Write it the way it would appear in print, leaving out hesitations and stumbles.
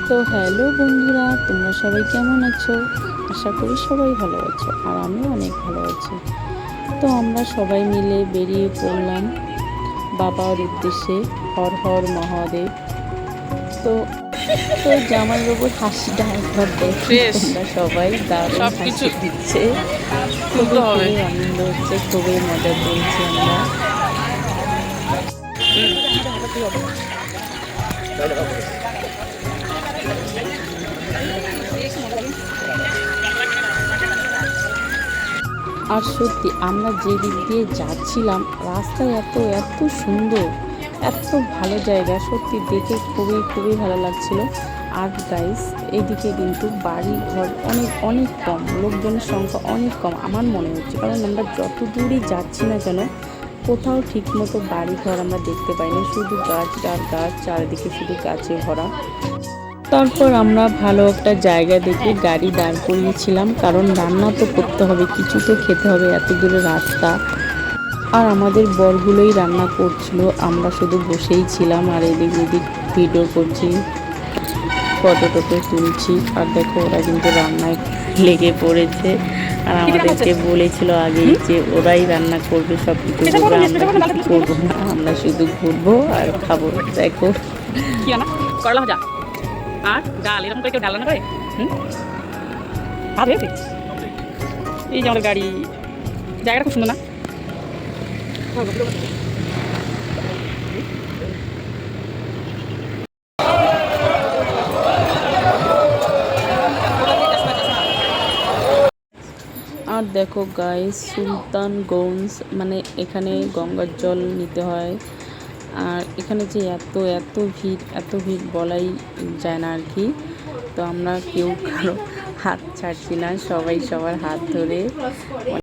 তো হ্যালো বন্ধুরা, তোমরা সবাই কেমন আছো? আশা করি সবাই ভালো আছো, আর আমিও অনেক ভালো আছি। তো আমরা সবাই মিলে বেরিয়ে পড়লাম বাবার উদ্দেশ্যে। হর হর মহাদেব। তো তো জামাইবাবুর হাসিটা একবার দেখো তোমরা সবাই, দারুণ হাসি দিচ্ছে। খুবই খুবই আনন্দ হচ্ছে, খুবই মজা করছি আমরা। আর সত্যি আমরা যে দিক দিয়ে যাচ্ছিলাম, রাস্তায় এত এত সুন্দর, এত ভালো জায়গা, সত্যি দেখে খুবই খুবই ভালো লাগছিল। আর গাইস, এইদিকে কিন্তু বাড়ি ঘর অনেক অনেক কম, লোকজনের সংখ্যা অনেক কম আমার মনে হচ্ছে, কারণ আমরা যত দূরই যাচ্ছি না কেন কোথাও ঠিকমতো বাড়ি ঘর আমরা দেখতে পাইনি, শুধু গাছ আর গাছ, চারিদিকে শুধু গাছে ভরা। তারপর আমরা ভালো একটা জায়গা দেখে গাড়ি দাঁড় করিয়েছিলাম, কারণ রান্না তো করতে হবে, কিছু তো খেতে হবে, এত দূরে রাস্তা। আর আমাদের বরগুলোই রান্না করছিল, আমরা শুধু বসেই ছিলাম আর এদিক ওদিক ভিডিও করছি, ফটো টটো তুলছি। আর দেখো ওরা কিন্তু রান্নায় লেগে পড়েছে, আর আমাদেরকে বলেছিল আগেই যে ওরাই রান্না করবে, সব কিছু করবে, আমরা কিছু করবো না, আমরা শুধু ঘুরবো আর খাবো। দেখো করলা ভাজা আর ডাল, এরকম করে কেউ ডাল রান্না করে? ভাত হয়েছে। এই যে আমাদের গাড়ি, জায়গাটা খুব সুন্দর না? আর দেখো গাইস, সুলতানগঞ্জ, মানে এখানে গঙ্গার জল নিতে হয়। আর এখানে যে এত এত ভিড়, এত ভিড় বলাই যায় না আর কি। তো আমরা কেউ কারো হাত ছাড়ছি না, সবাই সবার হাত ধরে